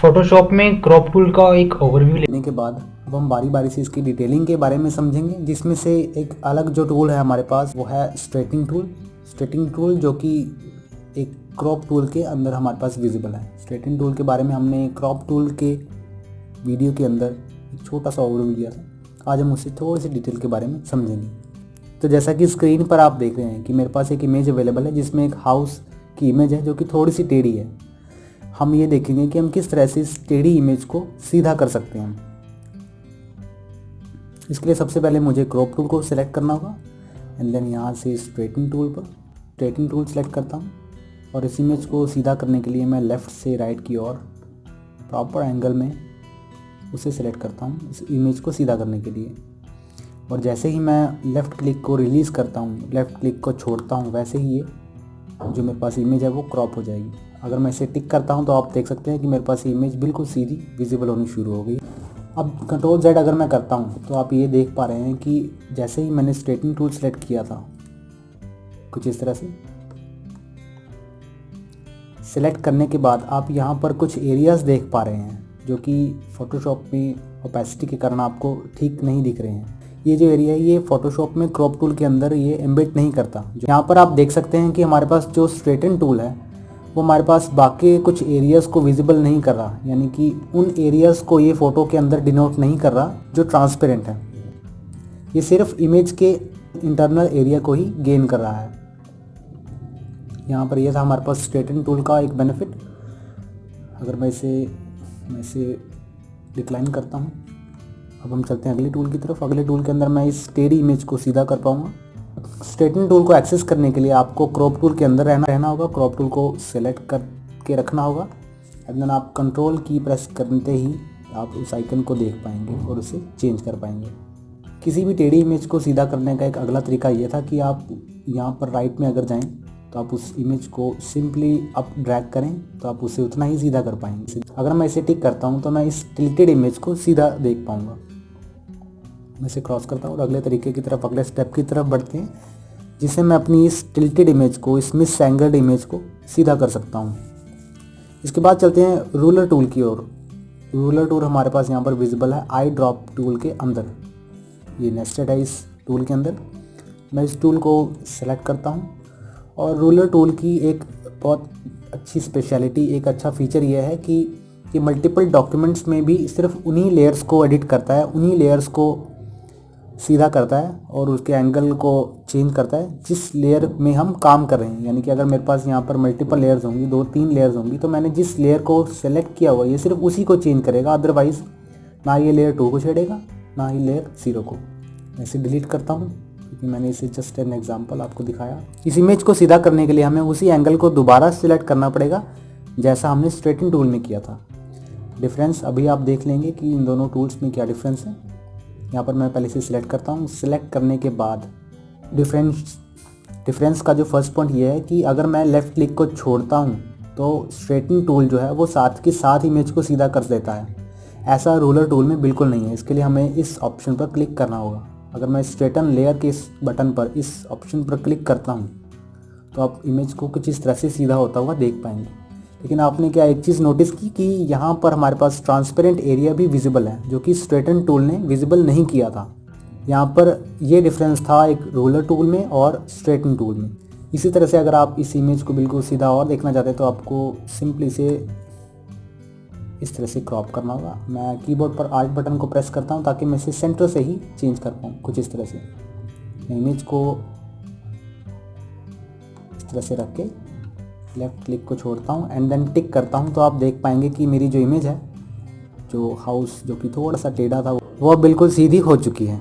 Photoshop में crop tool का एक ओवरव्यू लेने के बाद अब हम बारी बारी से इसकी डिटेलिंग के बारे में समझेंगे, जिसमें से एक अलग जो टूल है हमारे पास वो है स्ट्रेटिंग टूल जो कि एक क्रॉप टूल के अंदर हमारे पास विजिबल है। स्ट्रेटिंग टूल के बारे में हमने क्रॉप टूल के वीडियो के अंदर एक छोटा सा ओवरव्यू दिया था। आज हम उससे थोड़ी सी डिटेल के बारे में समझेंगे। तो जैसा कि स्क्रीन पर आप देख रहे हैं कि मेरे पास एक इमेज अवेलेबल है जिसमें एक हाउस की इमेज है जो कि थोड़ी सी टेढ़ी है। हम ये देखेंगे कि हम किस तरह से इस टेढ़ी इमेज को सीधा कर सकते हैं। इसके लिए सबसे पहले मुझे क्रॉप टूल को सिलेक्ट करना होगा एंड देन यहाँ से स्ट्रेटिंग टूल सेलेक्ट करता हूँ और इस इमेज को सीधा करने के लिए मैं लेफ़्ट से राइट की ओर प्रॉपर एंगल में उसे सिलेक्ट करता हूँ इस इमेज को सीधा करने के लिए। और जैसे ही मैं लेफ़्ट क्लिक को रिलीज़ करता हूँ, लेफ़्ट क्लिक को छोड़ता हूँ, वैसे ही ये जो मेरे पास इमेज है वो क्रॉप हो जाएगी। अगर मैं इसे टिक करता हूँ तो आप देख सकते हैं कि मेरे पास इमेज बिल्कुल सीधी विजिबल होनी शुरू हो गई। अब Ctrl Z अगर मैं करता हूँ तो आप ये देख पा रहे हैं कि जैसे ही मैंने स्ट्रेटिंग टूल सेलेक्ट किया था, कुछ इस तरह से सिलेक्ट करने के बाद आप यहाँ पर कुछ एरियाज़ देख पा रहे हैं जो कि फ़ोटोशॉप में ओपेसिटी के कारण आपको ठीक नहीं दिख रहे हैं। ये जो एरिया है ये फ़ोटोशॉप में क्रॉप टूल के अंदर ये एम्बेड नहीं करता। यहाँ पर आप देख सकते हैं कि हमारे पास जो स्ट्रेटन टूल है वो हमारे पास बाकी कुछ एरियाज़ को विजिबल नहीं कर रहा, यानी कि उन एरियाज़ को ये फ़ोटो के अंदर डिनोट नहीं कर रहा जो ट्रांसपेरेंट है। ये सिर्फ इमेज के इंटरनल एरिया को ही गेन कर रहा है। यहाँ पर यह था हमारे पास स्ट्रेटन टूल का एक बेनिफिट। अगर मैं इसे डिक्लाइन करता हूँ, अब हम चलते हैं अगले टूल की तरफ। अगले टूल के अंदर मैं इस टेढ़ी इमेज को सीधा कर पाऊँगा। स्ट्रेटन टूल को एक्सेस करने के लिए आपको क्रॉप टूल के अंदर रहना होगा। क्रॉप टूल को सेलेक्ट करके रखना होगा एंड देन आप कंट्रोल की प्रेस करते ही आप उस आइकन को देख पाएंगे और उसे चेंज कर पाएंगे। किसी भी टेढ़ी इमेज को सीधा करने का एक अगला तरीका ये था कि आप यहाँ पर राइट में अगर जाएँ तो आप उस इमेज को सिंपली अप ड्रैग करें तो आप उसे उतना ही सीधा कर पाएंगे। अगर मैं इसे टिक करता हूँ तो मैं इस टिल्टेड इमेज को सीधा देख पाऊँगा। मैं इसे क्रॉस करता हूँ और अगले तरीके की तरफ, अगले स्टेप की तरफ बढ़ते हैं, जिससे मैं अपनी इस टिल्टेड इमेज को, इस मिस एंगल्ड इमेज को सीधा कर सकता हूँ। इसके बाद चलते हैं रूलर टूल की ओर। रूलर टूल हमारे पास यहाँ पर विजिबल है आई ड्रॉप टूल के अंदर। ये नेस्टेड है इस टूल के अंदर। मैं इस टूल को सेलेक्ट करता हूँ और रूलर टूल की एक बहुत अच्छी स्पेशलिटी, एक अच्छा फीचर ये है कि ये मल्टीपल डॉक्यूमेंट्स में भी सिर्फ उन्हीं लेयर्स को एडिट करता है, उन्हीं लेयर्स को सीधा करता है और उसके एंगल को चेंज करता है जिस लेयर में हम काम कर रहे हैं। यानी कि अगर मेरे पास यहाँ पर मल्टीपल लेयर्स होंगी, 2-3 लेयर्स होंगी, तो मैंने जिस लेयर को सेलेक्ट किया हुआ ये सिर्फ उसी को चेंज करेगा। अदरवाइज़ ना ये लेयर 2 को छेड़ेगा ना ही लेयर 0 को। मैं इसे डिलीट करता हूँ क्योंकि मैंने इसे जस्ट एन एग्जाम्पल आपको दिखाया। इस इमेज को सीधा करने के लिए हमें उसी एंगल को दोबारा सिलेक्ट करना पड़ेगा जैसा हमने स्ट्रेटिंग टूल में किया था। डिफरेंस अभी आप देख लेंगे कि इन दोनों टूल्स में क्या डिफरेंस है। यहाँ पर मैं पहले से सिलेक्ट करता हूँ। सिलेक्ट करने के बाद डिफरेंस का जो फर्स्ट पॉइंट ये है कि अगर मैं लेफ़्ट क्लिक को छोड़ता हूँ तो स्ट्रेटिंग टूल जो है वो साथ के साथ इमेज को सीधा कर देता है। ऐसा रूलर टूल में बिल्कुल नहीं है। इसके लिए हमें इस ऑप्शन पर क्लिक करना होगा। अगर मैं स्ट्रेटन लेयर के इस बटन पर, इस ऑप्शन पर क्लिक करता हूँ तो आप इमेज को कुछ इस तरह से सीधा होता हुआ देख पाएंगे। लेकिन आपने क्या एक चीज़ नोटिस की कि यहाँ पर हमारे पास ट्रांसपेरेंट एरिया भी विजिबल है जो कि स्ट्रेटन टूल ने विजिबल नहीं किया था। यहाँ पर ये डिफरेंस था एक रूलर टूल में और स्ट्रेटन टूल में। इसी तरह से अगर आप इस इमेज को बिल्कुल सीधा और देखना चाहते हैं तो आपको सिंपली से इस तरह से क्रॉप करना होगा। मैं कीबोर्ड पर आल्ट बटन को प्रेस करता हूँ ताकि मैं इसे सेंटर से ही चेंज कर पाऊँ। कुछ इस तरह से मैं इमेज को इस तरह से रख के लेफ़्ट क्लिक को छोड़ता हूँ एंड देन टिक करता हूँ तो आप देख पाएंगे कि मेरी जो इमेज है, जो हाउस जो कि थोड़ा सा टेढ़ा था, वो बिल्कुल सीधी हो चुकी है।